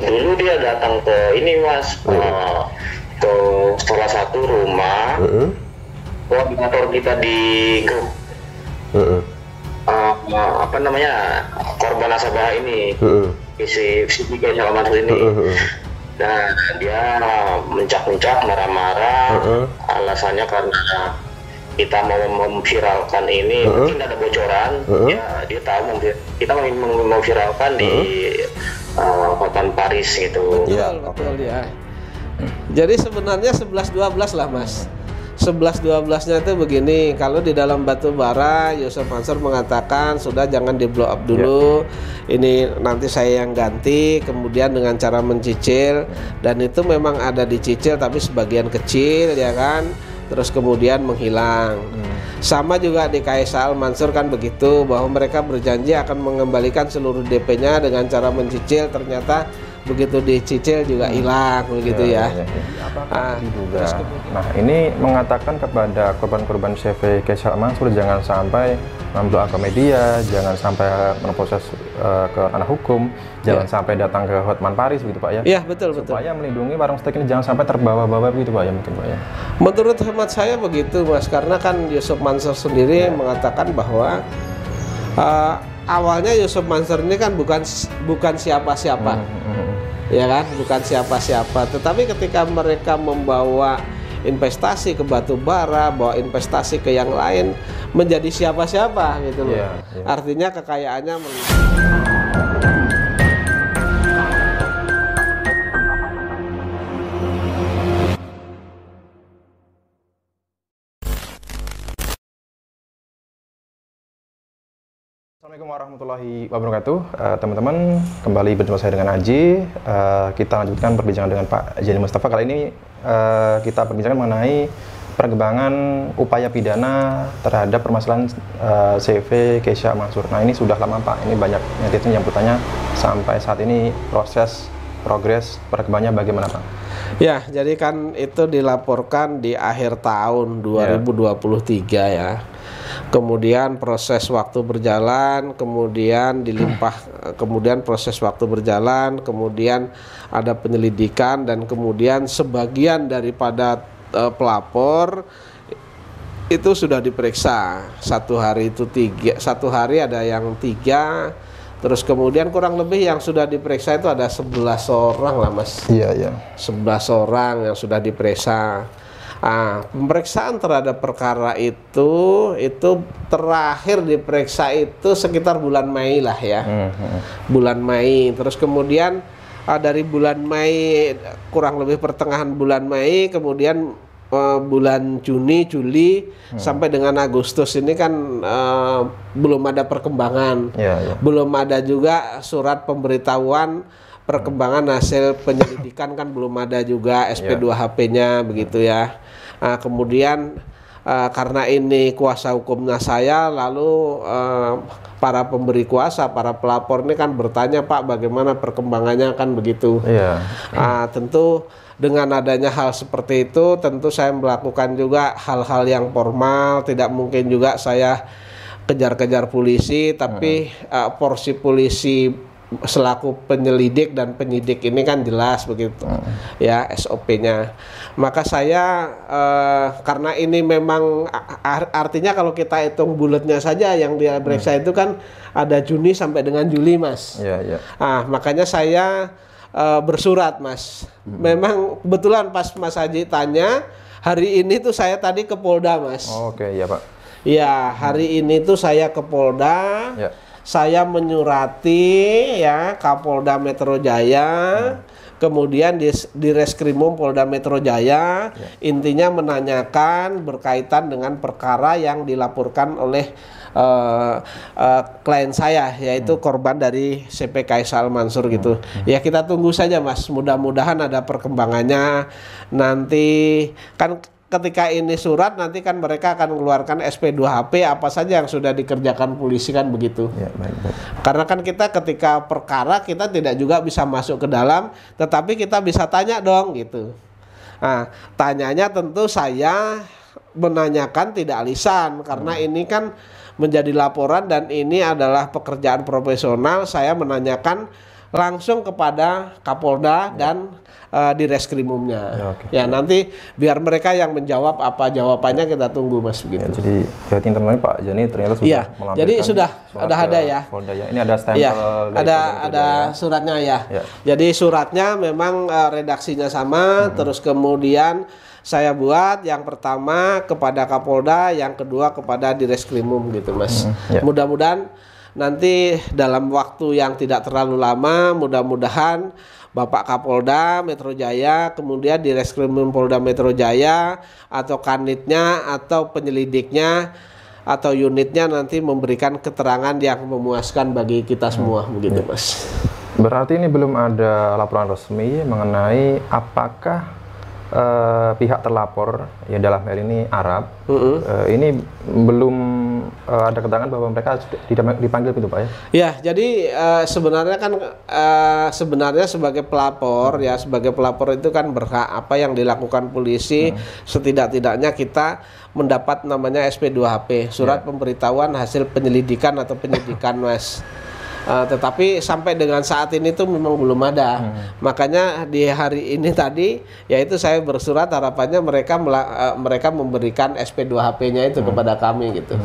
dulu dia datang ke ini Mas, ke salah satu rumah koordinator kita di grup apa namanya korban nasabah ini, si Kaisal Al-Mansur ini. Nah, dia mencak-mencak, marah-marah, alasannya karena kita mau memviralkan ini, mungkin ada bocoran, ya dia tahu kita mau memviralkan di Hotman Paris gitu. Betul ya. Jadi sebenarnya 11-12 lah Mas. 11-12-nya itu begini, kalau di dalam batu bara Yusuf Mansur mengatakan sudah jangan di blow up dulu, ini nanti saya yang ganti, kemudian dengan cara mencicil, dan itu memang ada dicicil tapi sebagian kecil ya kan, terus kemudian menghilang. Sama juga di Kaisal Mansur kan begitu, bahwa mereka berjanji akan mengembalikan seluruh DP-nya dengan cara mencicil, ternyata begitu dicicil juga hilang begitu ya. Diduga. Nah, ini mengatakan kepada korban-korban CV Kaisal Mansur jangan sampai memblok ke media, jangan sampai memproses ke ranah hukum, jangan sampai datang ke Hotman Paris begitu Pak ya. Iya, betul. Supaya melindungi warung steak ini jangan sampai terbawa-bawa begitu Pak ya, mungkin Pak ya. Menurut hemat saya begitu Mas, karena kan Yusuf Mansur sendiri mengatakan bahwa awalnya Yusuf Mansur ini kan bukan siapa-siapa. Ya kan, bukan siapa-siapa, tetapi ketika mereka membawa investasi ke batu bara, bawa investasi ke yang lain, menjadi siapa-siapa gitu loh. Artinya kekayaannya Assalamualaikum warahmatullahi wabarakatuh. Teman-teman, kembali bersama saya dengan Aji. Kita lanjutkan perbincangan dengan Pak Jani Mustafa. Kali ini kita perbincangan mengenai perkembangan upaya pidana terhadap permasalahan CV Kaisal Mansur. Nah, ini sudah lama Pak, ini banyak netizen yang bertanya sampai saat ini progres perkembangannya bagaimana Pak? Ya, jadi kan itu dilaporkan di akhir tahun 2023 ya. Kemudian proses waktu berjalan, kemudian dilimpah, kemudian proses waktu berjalan, kemudian ada penyelidikan, dan kemudian sebagian daripada pelapor itu sudah diperiksa. Satu hari ada yang 3, terus kemudian kurang lebih yang sudah diperiksa itu ada 11 orang lah Mas. Iya. 11 orang yang sudah diperiksa. Pemeriksaan terhadap perkara itu terakhir diperiksa itu sekitar bulan Mei lah ya. Bulan Mei. Terus kemudian dari bulan Mei, kurang lebih pertengahan bulan Mei, kemudian bulan Juni, Juli sampai dengan Agustus ini kan belum ada perkembangan. Belum ada juga surat pemberitahuan perkembangan hasil penyelidikan, kan belum ada juga SP2HP-nya begitu ya. Kemudian karena ini kuasa hukumnya saya, lalu para pemberi kuasa, para pelapor ini kan bertanya, Pak bagaimana perkembangannya, kan begitu. Tentu dengan adanya hal seperti itu, tentu saya melakukan juga hal-hal yang formal. Tidak mungkin juga saya kejar-kejar polisi, tapi porsi polisi selaku penyelidik dan penyidik ini kan jelas begitu ya SOP-nya. Maka saya karena ini memang artinya kalau kita hitung bulatnya saja yang dia periksa itu kan ada Juni sampai dengan Juli Mas. Makanya saya bersurat Mas. Memang kebetulan pas Mas Haji tanya, hari ini tuh saya tadi ke Polda Mas. Oke, ya Pak. Ya, hari ini tuh saya ke Polda. Saya menyurati ya Kapolda Metro Jaya, kemudian di Reskrimum Polda Metro Jaya, intinya menanyakan berkaitan dengan perkara yang dilaporkan oleh klien saya, yaitu korban dari CV Kaisal Mansur gitu. Ya kita tunggu saja Mas, mudah-mudahan ada perkembangannya. Nanti kan ketika ini surat, nanti kan mereka akan mengeluarkan SP2HP apa saja yang sudah dikerjakan polisi, kan begitu. Karena kan kita ketika perkara kita tidak juga bisa masuk ke dalam, tetapi kita bisa tanya dong gitu. Nah, tanyanya tentu saya menanyakan tidak lisan, karena ini kan menjadi laporan dan ini adalah pekerjaan profesional. Saya menanyakan langsung kepada Kapolda dan di Reskrimumnya. Ya, nanti biar mereka yang menjawab apa jawabannya, kita tunggu Mas begitu. Jadi berarti teman-teman Pak Jani ternyata sudah melampirkan. Jadi sudah ada ya. Polda ya. Ini ada stempel dari ada suratnya ya. Jadi suratnya memang redaksinya sama, terus kemudian saya buat yang pertama kepada Kapolda, yang kedua kepada Direskrimum gitu Mas. Mudah-mudahan nanti dalam waktu yang tidak terlalu lama, mudah-mudahan Bapak Kapolda Metro Jaya, kemudian Direskrimum Polda Metro Jaya, atau kanitnya, atau penyelidiknya, atau unitnya nanti memberikan keterangan yang memuaskan bagi kita semua, begitu Mas. Berarti ini belum ada laporan resmi mengenai apakah pihak terlapor, ya dalam hal ini Arab, ini belum ada keterangan bahwa mereka dipanggil gitu Pak ya? Ya, jadi sebenarnya kan sebenarnya sebagai pelapor ya, sebagai pelapor itu kan berhak apa yang dilakukan polisi, setidak-tidaknya kita mendapat namanya SP2HP, surat pemberitahuan hasil penyelidikan atau penyidikan Mas. Tetapi sampai dengan saat ini tuh memang belum ada. Makanya di hari ini tadi yaitu saya bersurat, harapannya mereka memberikan SP2HP-nya itu kepada kami gitu.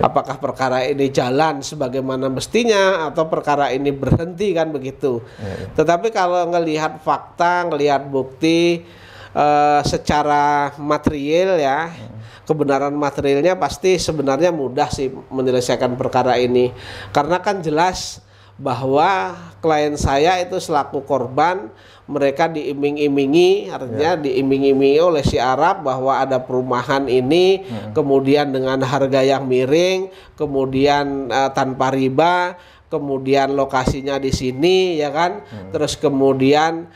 Apakah perkara ini jalan sebagaimana mestinya atau perkara ini berhenti kan begitu. Tetapi kalau ngelihat fakta, ngelihat bukti secara material ya, kebenaran materialnya pasti sebenarnya mudah sih menyelesaikan perkara ini, karena kan jelas bahwa klien saya itu selaku korban, mereka diiming-imingi, artinya diiming-imingi oleh si Arab bahwa ada perumahan ini, kemudian dengan harga yang miring, kemudian tanpa riba, kemudian lokasinya di sini ya kan, terus kemudian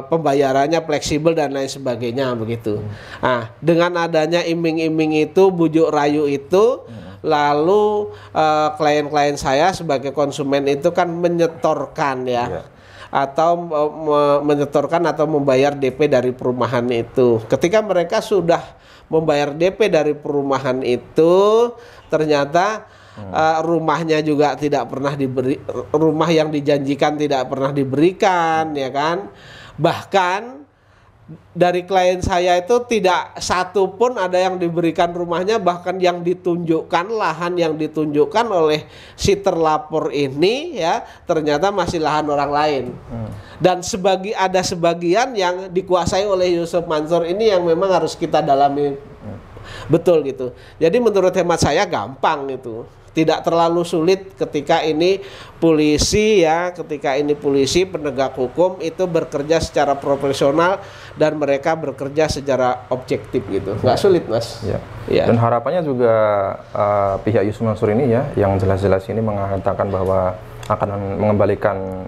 pembayarannya fleksibel dan lain sebagainya begitu. Nah, dengan adanya iming-iming itu, bujuk rayu itu, lalu klien-klien saya sebagai konsumen itu kan menyetorkan ya, atau menyetorkan atau membayar DP dari perumahan itu. Ketika mereka sudah membayar DP dari perumahan itu, ternyata rumahnya juga tidak pernah diberi, rumah yang dijanjikan tidak pernah diberikan ya kan. Bahkan dari klien saya itu tidak satu pun ada yang diberikan rumahnya, bahkan yang ditunjukkan, lahan yang ditunjukkan oleh si terlapor ini ya, ternyata masih lahan orang lain. Dan ada sebagian yang dikuasai oleh Yusuf Mansur ini yang memang harus kita dalami betul gitu. Jadi menurut hemat saya gampang itu. Tidak terlalu sulit ketika ini polisi ya, ketika ini polisi penegak hukum itu bekerja secara profesional dan mereka bekerja secara objektif gitu. Nggak sulit Mas. Dan harapannya juga pihak Yusuf Mansur ini ya, yang jelas-jelas ini mengatakan bahwa akan mengembalikan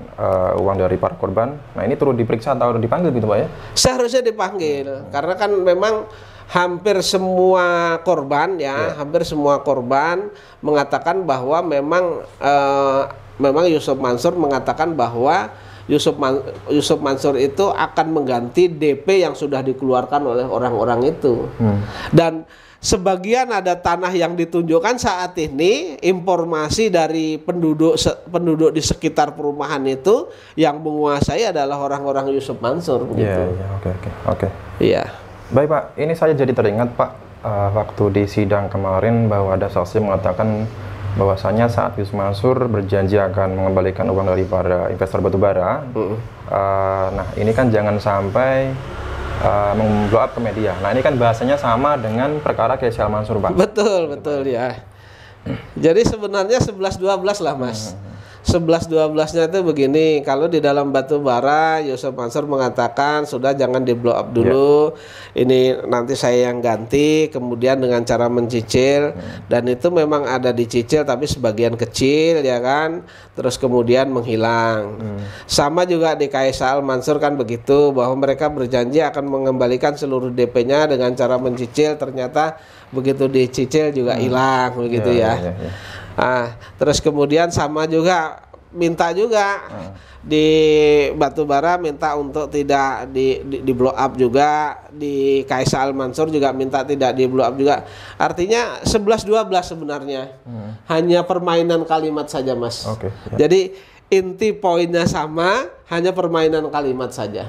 uang dari para korban. Nah ini turut diperiksa atau dipanggil gitu Pak ya? Seharusnya dipanggil, karena kan memang hampir semua korban ya, hampir semua korban mengatakan bahwa memang Yusuf Mansur mengatakan bahwa Yusuf Mansur itu akan mengganti DP yang sudah dikeluarkan oleh orang-orang itu. Dan sebagian ada tanah yang ditunjukkan saat ini, informasi dari penduduk di sekitar perumahan itu yang menguasai adalah orang-orang Yusuf Mansur gitu. Oke. Baik Pak, ini saya jadi teringat Pak, waktu di sidang kemarin bahwa ada saksi mengatakan bahwasanya saat Yusuf Mansur berjanji akan mengembalikan uang dari para investor batubara. Nah ini kan jangan sampai memblow up ke media. Nah ini kan bahasanya sama dengan perkara Kaisal Mansur Pak. Betul ya. Jadi sebenarnya 11-12 lah Mas. 11-12-nya itu begini, kalau di dalam batu bara Yusuf Mansur mengatakan sudah jangan di blow up dulu, ini nanti saya yang ganti, kemudian dengan cara mencicil, dan itu memang ada dicicil tapi sebagian kecil ya kan, terus kemudian menghilang. Sama juga di Kaisal Mansur kan begitu, bahwa mereka berjanji akan mengembalikan seluruh DP-nya dengan cara mencicil, ternyata begitu dicicil juga hilang begitu ya. Terus kemudian sama juga minta juga di batubara minta untuk tidak di blow up juga, di Kaisal Mansur juga minta tidak di blow up juga. Artinya 11-12 sebenarnya. Hanya permainan kalimat saja Mas. Jadi inti poinnya sama, hanya permainan kalimat saja.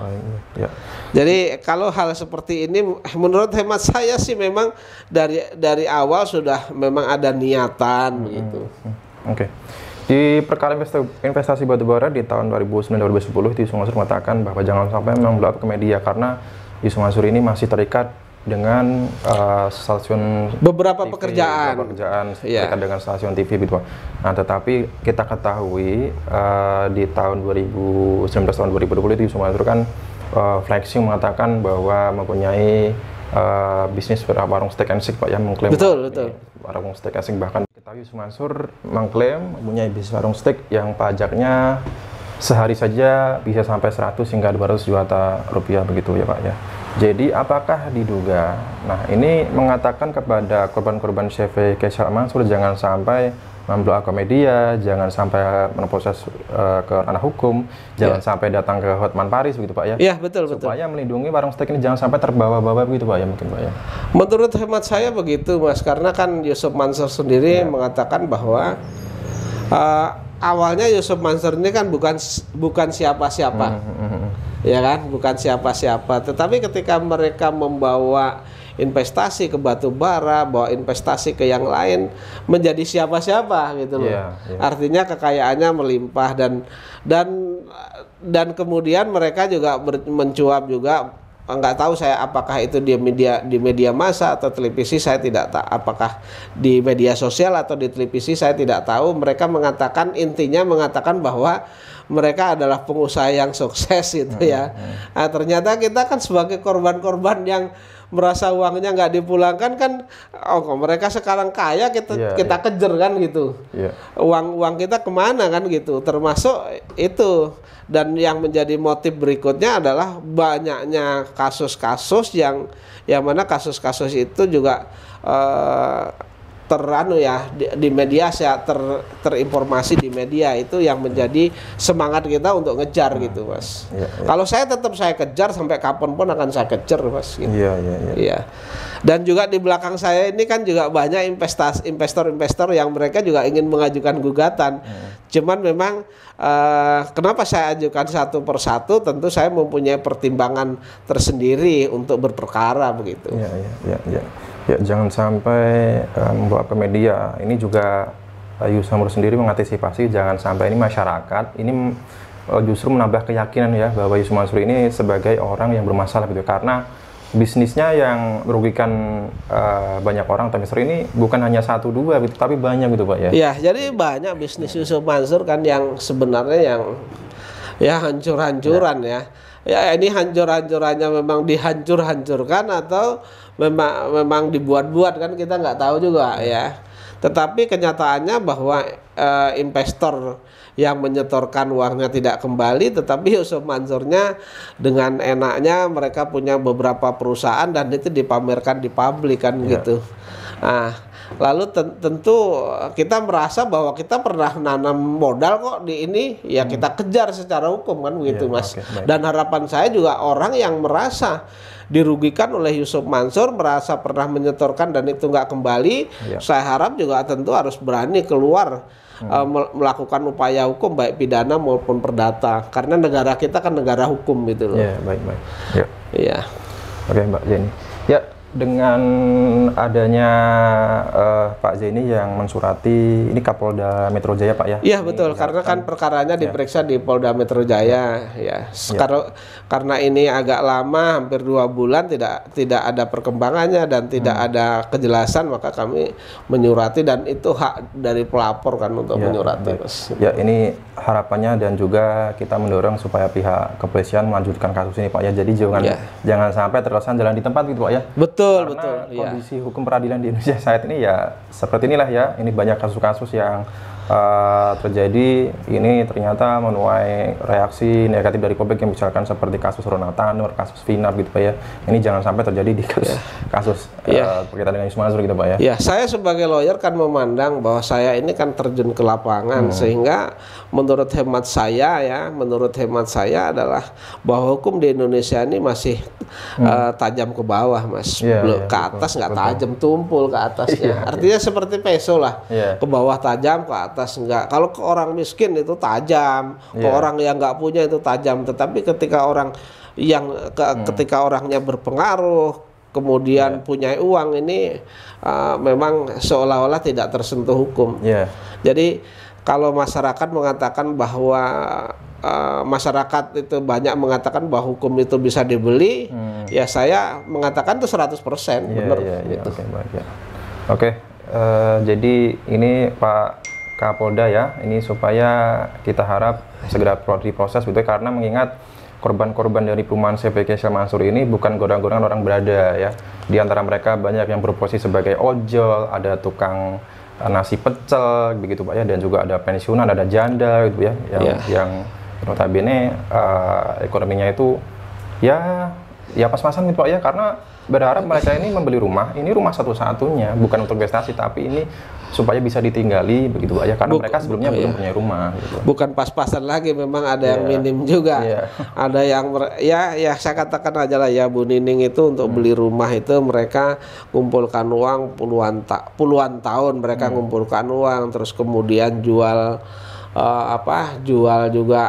Ya. Jadi kalau hal seperti ini menurut hemat saya sih memang dari awal sudah memang ada niatan begitu. Oke. Di perkara investasi batubara di tahun 2009-2010 itu Yusuf Mansur mengatakan bahwa jangan sampai memang blow up ke media karena Yusuf Mansur ini masih terikat dengan stasiun beberapa TV, pekerjaan terkait dengan stasiun TV gitu. Nah, tetapi kita ketahui di tahun 2019 tahun 2020 itu Yusuf Mansur kan flexing mengatakan bahwa mempunyai bisnis warung steak and shake Pak, yang mengklaim betul. Warung steak and shake, bahkan kita Yusuf Mansur mengklaim mempunyai bisnis warung steak yang pajaknya sehari saja bisa sampai 100 hingga 200 juta rupiah begitu ya Pak ya. Jadi apakah diduga? Nah, ini mengatakan kepada korban-korban CV Kaisar Mansur jangan sampai memblow up ke media, jangan sampai memproses ke ranah hukum, jangan sampai datang ke Hotman Paris begitu Pak ya. Iya, betul. Supaya melindungi warung steak ini jangan sampai terbawa-bawa begitu Pak ya, mungkin Pak ya. Menurut hemat saya begitu Mas, karena kan Yusuf Mansur sendiri mengatakan bahwa awalnya Yusuf Mansur ini kan bukan siapa-siapa. Ya kan, bukan siapa-siapa. Tetapi ketika mereka membawa investasi ke batu bara, bawa investasi ke yang lain, menjadi siapa-siapa gitu loh. Artinya kekayaannya melimpah dan kemudian mereka juga mencuap juga. Nggak tahu saya apakah itu di media massa atau televisi, saya tidak tahu. Apakah di media sosial atau di televisi, saya tidak tahu. Mereka intinya mengatakan bahwa mereka adalah pengusaha yang sukses gitu ya. Nah, ternyata kita kan sebagai korban-korban yang merasa uangnya nggak dipulangkan kan, mereka sekarang kaya, kita kejar kan gitu. Uang kita kemana kan gitu, termasuk itu. Dan yang menjadi motif berikutnya adalah banyaknya kasus-kasus yang mana kasus-kasus itu juga di media, saya terinformasi di media, itu yang menjadi semangat kita untuk ngejar gitu Mas. Kalau saya kejar sampai kapanpun akan saya kejar Mas gitu. Iya. Dan juga di belakang saya ini kan juga banyak investor-investor yang mereka juga ingin mengajukan gugatan. Cuman memang kenapa saya ajukan satu persatu, tentu saya mempunyai pertimbangan tersendiri untuk berperkara begitu. Ya, jangan sampai membawa ke media. Ini juga Yusuf Mansur sendiri mengantisipasi jangan sampai ini masyarakat ini justru menambah keyakinan ya bahwa Yusuf Mansur ini sebagai orang yang bermasalah gitu, karena bisnisnya yang merugikan banyak orang. Investor ini bukan hanya 1-2 gitu, tapi banyak gitu Pak ya. Iya, jadi banyak bisnis Yusuf Mansur kan yang sebenarnya yang hancur-hancuran ya. Ya ini hancur-hancurannya memang dihancur-hancurkan atau memang dibuat-buat kan, kita nggak tahu juga ya. Tetapi kenyataannya bahwa investor yang menyetorkan uangnya tidak kembali, tetapi Yusuf Mansurnya dengan enaknya mereka punya beberapa perusahaan dan itu dipamerkan di publik kan gitu. Nah, lalu tentu kita merasa bahwa kita pernah nanam modal kok di ini, ya kita kejar secara hukum kan begitu Mas. Dan harapan saya juga orang yang merasa dirugikan oleh Yusuf Mansur, merasa pernah menyetorkan dan itu nggak kembali, saya harap juga tentu harus berani keluar melakukan upaya hukum baik pidana maupun perdata, karena negara kita kan negara hukum gitu loh. Baik. Oke Mbak Jenny. Ya, dengan adanya Pak Zeni yang mensurati ini Kapolda Metro Jaya Pak ya? Iya betul, karena kan perkaranya diperiksa di Polda Metro Jaya ya. Karena ini agak lama, hampir 2 bulan tidak ada perkembangannya dan tidak ada kejelasan, maka kami menyurati dan itu hak dari pelapor kan untuk menyurati Mas. Ya, ini harapannya dan juga kita mendorong supaya pihak kepolisian melanjutkan kasus ini Pak ya. Jadi jangan sampai terkesan jalan di tempat gitu Pak ya. Betul. Kondisi hukum peradilan di Indonesia saat ini ya seperti inilah ya. Ini banyak kasus-kasus yang terjadi, ini ternyata menuai reaksi negatif dari publik, yang misalkan seperti kasus Rona Tanur, kasus Vina gitu Pak ya. Ini jangan sampai terjadi di kasus berkaitan dengan Yusuf Mansur gitu Pak ya. Ya, saya sebagai lawyer kan memandang bahwa saya ini kan terjun ke lapangan, sehingga menurut hemat saya adalah bahwa hukum di Indonesia ini masih tajam ke bawah Mas. Ke atas nggak tajam, tumpul ke atasnya. Artinya seperti peso lah, ke bawah tajam, ke atas atas enggak. Kalau ke orang miskin itu tajam, ke orang yang nggak punya itu tajam. Tetapi ketika orang yang ketika orangnya berpengaruh, kemudian punya uang, ini memang seolah-olah tidak tersentuh hukum. Jadi kalau masyarakat mengatakan bahwa masyarakat itu banyak mengatakan bahwa hukum itu bisa dibeli, ya saya mengatakan itu 100% benar. Gitu. Oke, jadi ini Pak Kapolda ya, ini supaya kita harap segera diproses betul, karena mengingat korban-korban dari perumahan CPK Syekh Mansur ini bukan golongan-golongan orang berada ya. Di antara mereka banyak yang berposisi sebagai ojol, ada tukang nasi pecel begitu Pak ya, dan juga ada pensiunan, ada janda gitu ya, yang notabene ekonominya itu ya pas-pasan gitu Pak ya, karena berharap mereka ini membeli rumah, ini rumah satu-satunya, bukan untuk investasi, tapi ini supaya bisa ditinggali begitu Pak ya, karena mereka sebelumnya belum punya rumah gitu. Bukan pas-pasan lagi, memang ada yang minim juga. Ada yang ya saya katakan aja lah ya, Bu Nining itu untuk beli rumah itu mereka kumpulkan uang puluhan tahun, mereka kumpulkan uang, terus kemudian jual jual juga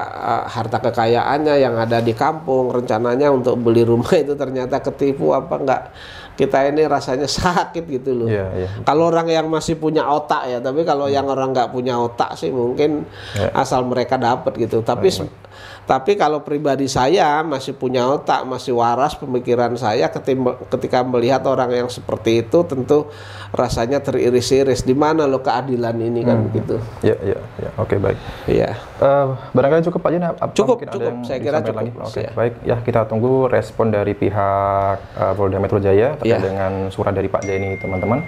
harta kekayaannya yang ada di kampung, rencananya untuk beli rumah itu ternyata ketipu enggak. Kita ini rasanya sakit gitu loh. Kalau orang yang masih punya otak ya, tapi kalau yang orang nggak punya otak sih mungkin asal mereka dapat gitu. Tapi kalau pribadi saya masih punya otak, masih waras pemikiran saya, ketika melihat orang yang seperti itu tentu rasanya teriris-iris. Di mana lo keadilan ini kan begitu. Oke, baik. Barangkali cukup Pak Jen. Cukup. Saya kira cukup. Lagi? Oke, baik. Ya, kita tunggu respon dari pihak Polda Metro Jaya terkait dengan surat dari Pak Jaini, teman-teman.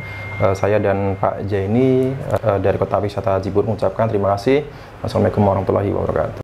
Saya dan Pak Jaini dari Kota Wisata Jibur mengucapkan terima kasih. Wassalamualaikum warahmatullahi wabarakatuh.